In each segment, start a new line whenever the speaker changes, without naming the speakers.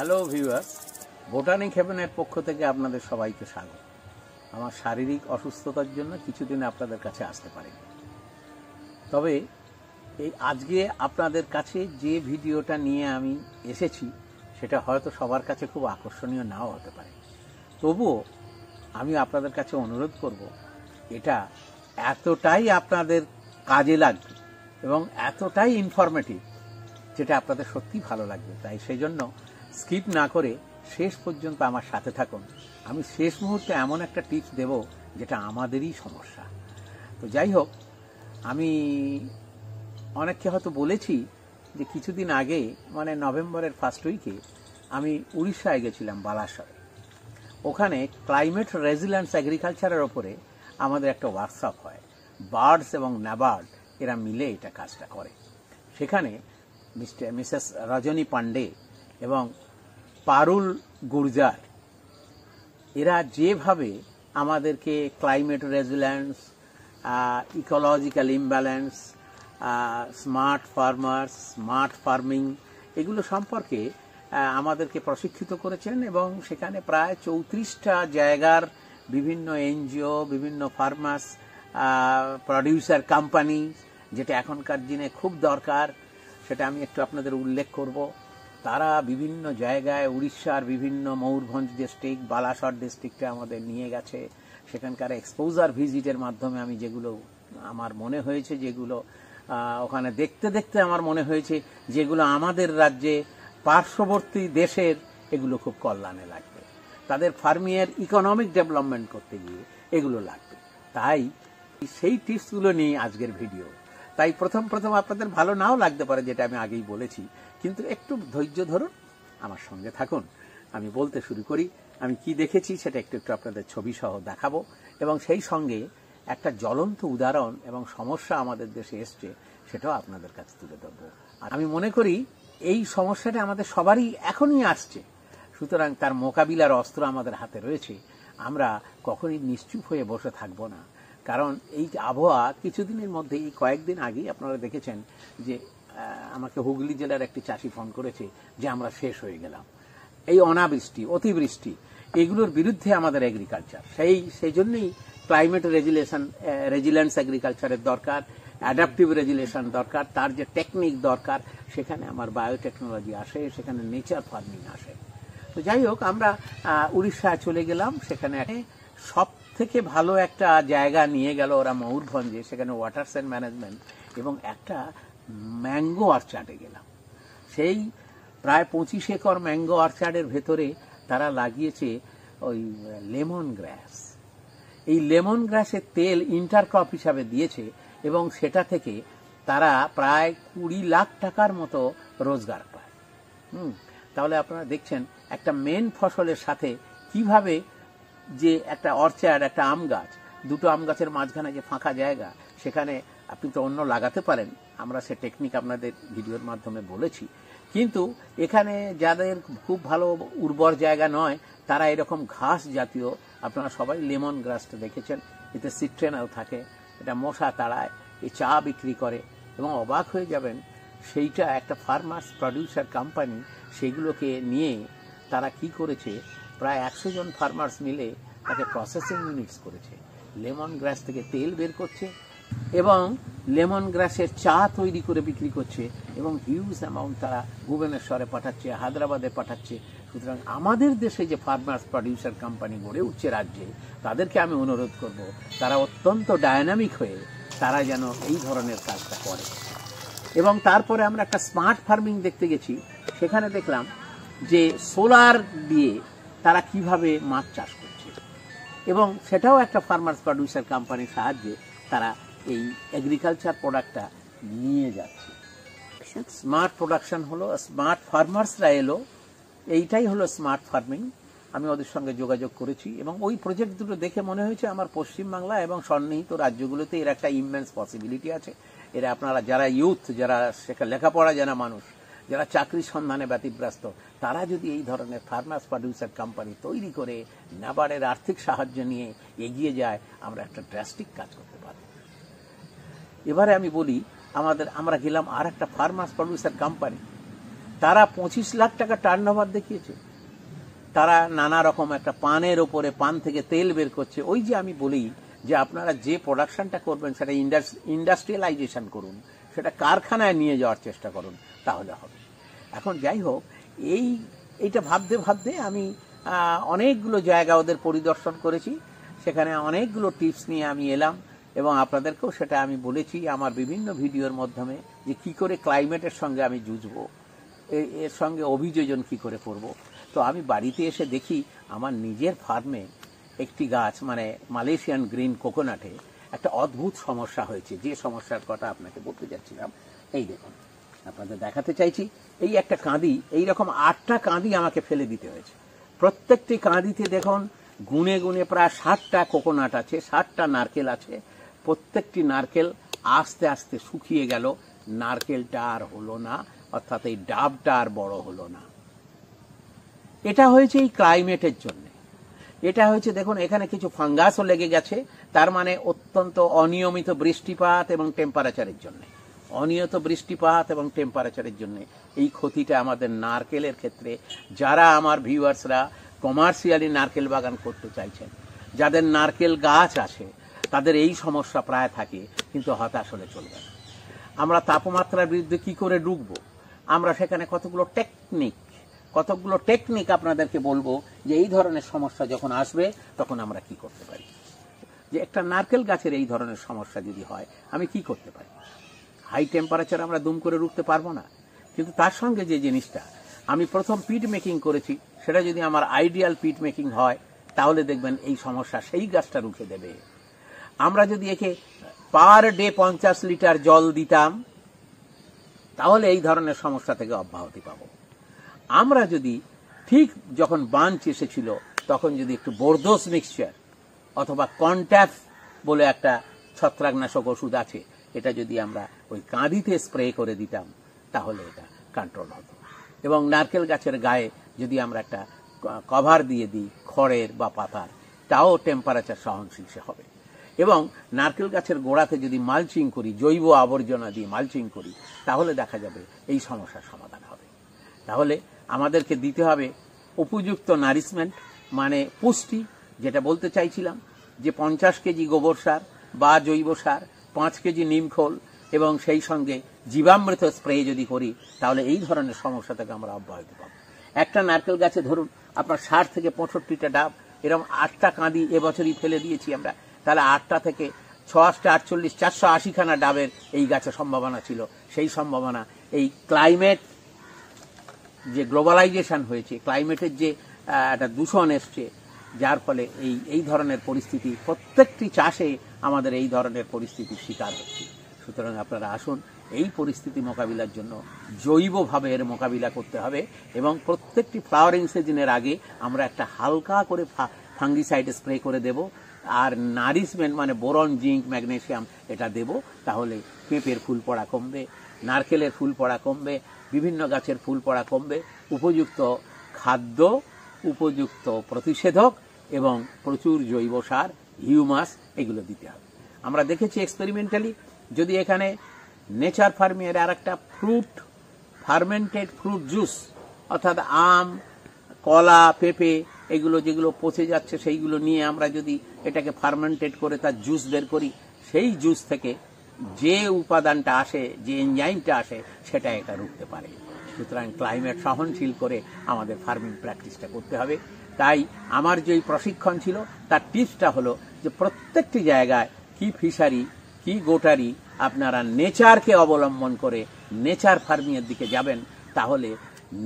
Hello viewers, botanic হেভেনের পক্ষ থেকে আপনাদের সবাইকে স্বাগত। আমার শারীরিক অসুস্থতার জন্য কিছুদিন আপনাদের কাছে আসতে পারিনি, তবে এই আজকে আপনাদের কাছে যে ভিডিওটা নিয়ে আমি এসেছি সেটা হয়তো সবার কাছে খুব আকর্ষণীয় নাও হতে পারে। তবুও আমি আপনাদের কাছে অনুরোধ করব, এটা এতটাই আপনাদের কাজে লাগবে এবং এতটাই ইনফরমেটিভ যেটা আপনাদের সত্যি ভালো লাগবে। তাই সেই জন্য স্কিপ না করে শেষ পর্যন্ত আমার সাথে থাকুন। আমি শেষ মুহূর্তে এমন একটা টিপস দেব যেটা আমাদেরই সমস্যা। তো যাই হোক, আমি অনেককে হয়তো বলেছি যে কিছুদিন আগে মানে নভেম্বরের ফার্স্ট উইকে আমি উড়িষ্যায় গেছিলাম, বালাসরে। ওখানে ক্লাইমেট রেজিলিয়েন্স এগ্রিকালচারের ওপরে আমাদের একটা ওয়ার্কশপ হয়। বার্ডস এবং নাবার্ড এরা মিলে এটা কাজটা করে। সেখানে মিসেস রজনী পান্ডে এবং পারুল গুর্জার এরা যেভাবে আমাদেরকে climate resilience, ecological imbalance, smart farmers, smart farming এগুলো সম্পর্কে আমাদেরকে প্রশিক্ষিত করেছেন এবং সেখানে প্রায় 34টা জায়গার বিভিন্ন এনজিও, বিভিন্ন ফার্মার্স প্রডিউসার কোম্পানি, যেটা এখনকার দিনে খুব দরকার, সেটা আমি একটু আপনাদের উল্লেখ করব। তারা বিভিন্ন জায়গায় উড়িষ্যার বিভিন্ন ময়ূরভঞ্জ ডিস্ট্রিক্ট, বালাসর ডিস্ট্রিক্টে আমাদের নিয়ে গেছে। সেখানকার এক্সপোজার ভিজিটের মাধ্যমে আমি যেগুলো আমার মনে হয়েছে, যেগুলো ওখানে দেখতে দেখতে আমার মনে হয়েছে যেগুলো আমাদের রাজ্যে পার্শ্ববর্তী দেশের এগুলো খুব কল্যাণে লাগবে, তাদের ফার্মিংয়ের ইকোনমিক ডেভেলপমেন্ট করতে গিয়ে এগুলো লাগবে। তাই সেই টিপসগুলো নিয়ে আজকের ভিডিও। তাই প্রথম আপনাদের ভালো নাও লাগতে পারে, যেটা আমি আগেই বলেছি, কিন্তু একটু ধৈর্য ধরুন, আমার সঙ্গে থাকুন। আমি বলতে শুরু করি। আমি কি দেখেছি সেটা একটু আপনাদের ছবি সহ দেখাবো এবং সেই সঙ্গে একটা জ্বলন্ত উদাহরণ এবং সমস্যা আমাদের দেশে এসছে সেটাও আপনাদের কাছে তুলে ধরবো। আর আমি মনে করি এই সমস্যাটা আমাদের সবারই এখনই আসছে, সুতরাং তার মোকাবিলার অস্ত্র আমাদের হাতে রয়েছে। আমরা কখনই নিশ্চুপ হয়ে বসে থাকবো না, কারণ এই আবহাওয়া কিছুদিনের মধ্যে, এই কয়েকদিন আগেই আপনারা দেখেছেন যে আমাকে হুগলি জেলার একটি চাষি ফোন করেছে যে আমরা শেষ হয়ে গেলাম। এই অনাবৃষ্টি, অতিবৃষ্টি, এগুলোর বিরুদ্ধে আমাদের এগ্রিকালচার, সেই জন্যই ক্লাইমেট রেজিলিয়েন্স এগ্রিকালচারের দরকার, অ্যাডাপটিভ রেজিলেশন দরকার, তার যে টেকনিক দরকার সেখানে আমার বায়োটেকনোলজি আসে, সেখানে নেচার ফার্মিং আসে। তো যাই হোক, আমরা উড়িষ্যায় চলে গেলাম। সেখানে সব থেকে ভালো একটা জায়গা নিয়ে গেল ওরা ময়ূরভঞ্জে, সেখানে ওয়াটার সেন ম্যানেজমেন্ট এবং একটা ম্যাঙ্গো অর্চার্ডে গেলাম। সেই প্রায় 25 একর ম্যাঙ্গো অর্চার্ডের ভেতরে তারা লাগিয়েছে ওই লেমন গ্রাস। এই লেমন গ্রাসের তেল ইন্টারক্রপ হিসাবে দিয়েছে এবং সেটা থেকে তারা প্রায় 20 লাখ টাকার মতো রোজগার পায়। তাহলে আপনারা দেখছেন একটা মেন ফসলের সাথে কিভাবে যে একটা অর্চার্ড, একটা আম গাছ, দুটো আম গাছের মাঝখানে যে ফাঁকা জায়গা, সেখানে আপনি তো অন্য লাগাতে পারেন, আমরা সে টেকনিক আপনাদের ভিডিওর মাধ্যমে বলেছি। কিন্তু এখানে যাদের খুব ভালো উর্বর জায়গা নয়, তারা এরকম ঘাস জাতীয়, আপনারা সবাই লেমন গ্রাসটা দেখেছেন, এতে সিট্রেনাল থাকে, এটা মশা তাড়ায়, এই চা বিক্রি করে এবং অবাক হয়ে যাবেন সেইটা একটা ফার্মার্স প্রডিউসার কোম্পানি সেগুলোকে নিয়ে তারা কি করেছে, প্রায় 100 জন ফার্মার্স মিলে তাকে প্রসেসিং ইউনিটস করেছে। লেমন গ্রাস থেকে তেল বের করছে এবং লেমন গ্রাসের চা তৈরি করে বিক্রি করছে এবং হিউজ অ্যামাউন্ট তারা ভুবনেশ্বরে পাঠাচ্ছে, হায়দ্রাবাদে পাঠাচ্ছে। সুতরাং আমাদের দেশে যে ফার্মার্স প্রডিউসার কোম্পানি গড়ে উঠছে রাজ্যে, তাদেরকে আমি অনুরোধ করব তারা অত্যন্ত ডায়নামিক হয়ে তারা যেন এই ধরনের কাজটা করে। এবং তারপরে আমরা একটা স্মার্ট ফার্মিং দেখতে গেছি। সেখানে দেখলাম যে সোলার দিয়ে তারা কিভাবে মাছ চাষ করছে এবং সেটাও একটা ফার্মার্স প্রডিউসার কোম্পানির সাহায্যে তারা এই এগ্রিকালচার প্রোডাক্টটা নিয়ে যাচ্ছে। স্মার্ট প্রোডাকশন হলো, স্মার্ট ফার্মার্সরা এলো, এইটাই হলো স্মার্ট ফার্মিং। আমি ওদের সঙ্গে যোগাযোগ করেছি এবং ওই প্রজেক্ট দুটো দেখে মনে হয়েছে আমার পশ্চিমবাংলা এবং সন্নিহিত রাজ্যগুলোতে এর একটা ইমেন্স পসিবিলিটি আছে। এরা আপনারা যারা ইউথ, যারা লেখাপড়া জানা মানুষ, যারা চাকরির সন্ধানে ব্যতিব্যস্ত, তারা যদি এই ধরনের ফার্মার্স প্রডিউসার কোম্পানি তৈরি করে নাবার্ডের আর্থিক সাহায্য নিয়ে এগিয়ে যায়, আমরা একটা ড্রাস্টিক কাজ করতে পারি। এবারে আমি বলি, আমরা গেলাম আর একটা ফার্মার্স প্রডিউসার কোম্পানি, তারা 25 লাখ টাকা টার্নওভার দেখিয়েছে। তারা নানা রকম একটা পানের ওপরে পান থেকে তেল বের করছে। ওই যে আমি বলি যে আপনারা যে প্রোডাকশনটা করবেন সেটা ইন্ডাস্ট্রিয়ালাইজেশন করুন, সেটা কারখানায় নিয়ে যাওয়ার চেষ্টা করুন, তাহলে হবে। এখন যাই হোক, এইটা ভাবতে ভাবতে আমি অনেকগুলো জায়গা ওদের পরিদর্শন করেছি, সেখানে অনেকগুলো টিপস নিয়ে আমি এলাম এবং আপনাদেরকেও সেটা আমি বলেছি আমার বিভিন্ন ভিডিওর মাধ্যমে যে কি করে ক্লাইমেটের সঙ্গে আমি যুঝবো, এর সঙ্গে অভিযোজন কি করে করব। তো আমি বাড়িতে এসে দেখি আমার নিজের ফার্মে একটি গাছ, মানে মালয়েশিয়ান গ্রিন কোকোনাটে একটা অদ্ভুত সমস্যা হয়েছে। যে সমস্যার কথা আপনাকে বলতে যাচ্ছিলাম, এই দেখুন, আপনাদের দেখাতে চাইছি। এই একটা কাঁদি, এইরকম 8টা কাঁদি আমাকে ফেলে দিতে হয়েছে। প্রত্যেকটি কাঁদিতে দেখুন গুনে গুনে প্রায় 60টা কোকোনাট আছে, 60টা নারকেল আছে। প্রত্যেকটি নারকেল আস্তে আস্তে শুকিয়ে গেল, নারকেলটা আর হলো না, অর্থাৎ এই ডাবটা আর বড় হলো না। এটা হয়েছে এই ক্লাইমেটের জন্য। এটা হয়েছে দেখুন এখানে কিছু ফাঙ্গাসও লেগে গেছে, তার মানে অত্যন্ত অনিয়মিত বৃষ্টিপাত এবং টেম্পারেচারের জন্য। অনিয়মিত বৃষ্টিপাত এবং টেম্পারেচারের জন্য এই ক্ষতিটা আমাদের নারকেলের ক্ষেত্রে। যারা আমার ভিউয়ার্সরা কমার্শিয়ালি নারকেল বাগান করতে চাইছেন, যাদের নারকেল গাছ আছে, তাদের এই সমস্যা প্রায় থাকে, কিন্তু হতাশ হলে চলবে না। আমরা তাপমাত্রার বিরুদ্ধে কি করে ডুববো, আমরা সেখানে কতগুলো টেকনিক আপনাদেরকে বলবো যে এই ধরনের সমস্যা যখন আসবে তখন আমরা কি করতে পারি। যে একটা নারকেল গাছের এই ধরনের সমস্যা যদি হয় আমি কি করতে পারি। হাই টেম্পারেচার আমরা দুম করে রুখতে পারবো না, কিন্তু তার সঙ্গে যে জিনিসটা আমি প্রথম পিট মেকিং করেছি, সেটা যদি আমার আইডিয়াল পিট মেকিং হয়, তাহলে দেখবেন এই সমস্যা সেই গাছটা রুখে দেবে। আমরা যদি একে পার ডে 50 লিটার জল দিতাম, তাহলে এই ধরনের সমস্যা থেকে অব্যাহতি পাবো। আমরা যদি ঠিক যখন বাঞ্চ এসেছিল তখন যদি একটু বোরদোস মিক্সচার অথবা কন্ট্যাপ বলে একটা ছত্রাকনাশক ওষুধ আছে, এটা যদি আমরা ওই কাঁদিতে স্প্রে করে দিতাম, তাহলে এটা কন্ট্রোল হতো। এবং নারকেল গাছের গায়ে যদি আমরা একটা কভার দিয়ে দিই খড়ের বা পাতার, তাও টেম্পারেচার সহনশীল হবে। এবং নারকেল গাছের গোড়াতে যদি মালচিং করি, জৈব আবর্জনা দিয়ে মালচিং করি, তাহলে দেখা যাবে এই সমস্যার সমাধান হবে। তাহলে আমাদেরকে দিতে হবে উপযুক্ত নারিশমেন্ট, মানে পুষ্টি। যেটা বলতে চাইছিলাম যে 50 কেজি গোবর সার বা জৈব সার, 5 কেজি নিমখোল এবং সেই সঙ্গে জীবামৃত স্প্রে যদি করি, তাহলে এই ধরনের সমস্যা থেকে আমরা অব্যাহতি পাব। একটা নারকেল গাছে ধরুন আপনার 60 থেকে 65টা ডাব, এরকম 8টা কাঁদি এবছরই ফেলে দিয়েছি আমরা, তাহলে 8টা থেকে 6 × 8 = 48, 480খানা ডাবের এই গাছে সম্ভাবনা ছিল। সেই সম্ভাবনা এই ক্লাইমেট যে গ্লোবালাইজেশন হয়েছে, ক্লাইমেটের যে একটা দূষণ এসছে, যার ফলে এই ধরনের পরিস্থিতি প্রত্যেকটি চাষে আমাদের এই ধরনের পরিস্থিতির শিকার হচ্ছে। সুতরাং আপনারা আসুন, এই পরিস্থিতি মোকাবিলার জন্য জৈবভাবে এর মোকাবিলা করতে হবে এবং প্রত্যেকটি ফ্লাওয়ারিং সিজনের আগে আমরা একটা হালকা করে ফাঙ্গিসাইড স্প্রে করে দেব, আর নারিশমেন্ট মানে বোরন, জিঙ্ক, ম্যাগনেসিয়াম এটা দেব। তাহলে পেঁপের ফুল পড়া কমবে, নারকেলের ফুল পড়া কমবে, বিভিন্ন গাছের ফুল পড়া কমবে। উপযুক্ত খাদ্য, উপযুক্ত প্রতিষেধক এবং প্রচুর জৈব সার, হিউমাস, এগুলো দিতে হবে। আমরা দেখেছি এক্সপেরিমেন্টালি, যদি এখানে নেচার ফার্মিংয়ের আর একটা ফার্মেন্টেড ফ্রুট জুস, অর্থাৎ আম, কলা, পেঁপে, এগুলো যেগুলো পচে যাচ্ছে সেইগুলো নিয়ে আমরা যদি এটাকে ফার্মেন্টেড করে তার জুস বের করি, সেই জুস থেকে যে উপাদানটা আসে, যে এনজাইমটা আসে, সেটা এটা রুখতে পারে। সুতরাং ক্লাইমেট সহনশীল করে আমাদের ফার্মিং প্র্যাকটিসটা করতে হবে। তাই আমার যে প্রশিক্ষণ ছিল তার টিপসটা হলো যে প্রত্যেকটি জায়গায় কি ফিশারি, কি গোটারি, আপনারা নেচারকে অবলম্বন করে নেচার ফার্মিংয়ের দিকে যাবেন, তাহলে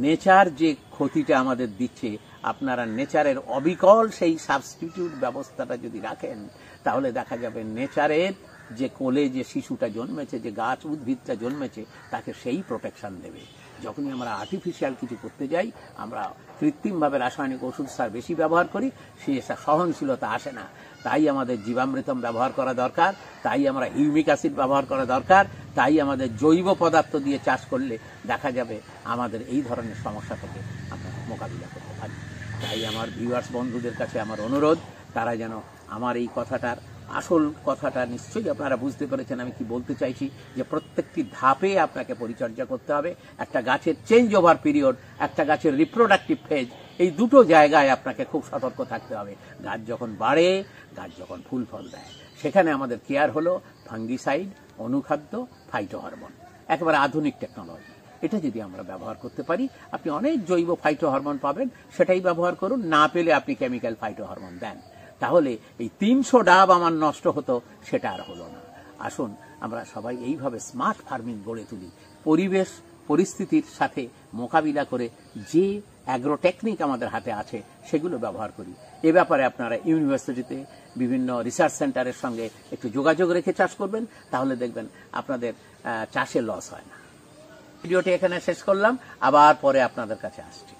নেচার যে ক্ষতিটা আমাদের দিচ্ছে, আপনারা নেচারের অবিকল সেই সাবস্টিটিউট ব্যবস্থাটা যদি রাখেন, তাহলে দেখা যাবে নেচারের যে কোলে যে শিশুটা জন্মেছে, যে গাছ উদ্ভিদটা জন্মেছে, তাকে সেই প্রোটেকশন দেবে। যখনই আমরা আর্টিফিশিয়াল কিছু করতে যাই, আমরা কৃত্রিমভাবে রাসায়নিক ওষুধ সার বেশি ব্যবহার করি, সেই সহনশীলতা আসে না। তাই আমাদের জীবামৃতম ব্যবহার করা দরকার, তাই আমরা হিউমিক অ্যাসিড ব্যবহার করা দরকার, তাই আমাদের জৈব পদার্থ দিয়ে চাষ করলে দেখা যাবে আমাদের এই ধরনের সমস্যা থেকে আমরা মোকাবিলা করতে পারি। তাই আমার ভিউয়ার্স বন্ধুদের কাছে আমার অনুরোধ, তারা যেন আমার এই কথাটার আসল কথাটা নিশ্চয়ই আপনারা বুঝতে পেরেছেন আমি কি বলতে চাইছি, যে প্রত্যেকটি ধাপে আপনাকে পরিচর্যা করতে হবে। একটা গাছের চেঞ্জ ওভার পিরিয়ড, একটা গাছের রিপ্রোডাক্টিভ ফেজ, এই দুটো জায়গায় আপনাকে খুব সতর্ক থাকতে হবে। গাছ যখন বাড়ে, গাছ যখন ফুল ফল দেয়, সেখানে আমাদের কেয়ার হলো ফাঙ্গিসাইড, অনুখাদ্য, ফাইটোহরমোন, একেবারে আধুনিক টেকনোলজি। এটা যদি আমরা ব্যবহার করতে পারি, আপনি অনেক জৈব ফাইটোহরমোন পাবেন, সেটাই ব্যবহার করুন। না পেলে আপনি কেমিক্যাল ফাইটোহরমোন দেন, তাহলে এই 300 ডাব আমার নষ্ট হতো, সেটা আর হলো না। আসুন আমরা সবাই এইভাবে স্মার্ট ফার্মিং গড়ে তুলি, পরিবেশ পরিস্থিতির সাথে মোকাবিলা করে যে অ্যাগ্রোটেকনিক আমাদের হাতে আছে সেগুলো ব্যবহার করি। এ ব্যাপারে আপনারা ইউনিভার্সিটিতে বিভিন্ন রিসার্চ সেন্টারের সঙ্গে একটু যোগাযোগ রেখে চাষ করবেন, তাহলে দেখবেন আপনাদের চাষে লস হয় না। ভিডিওটি এখানে শেষ করলাম, আবার পরে আপনাদের কাছে আসছি।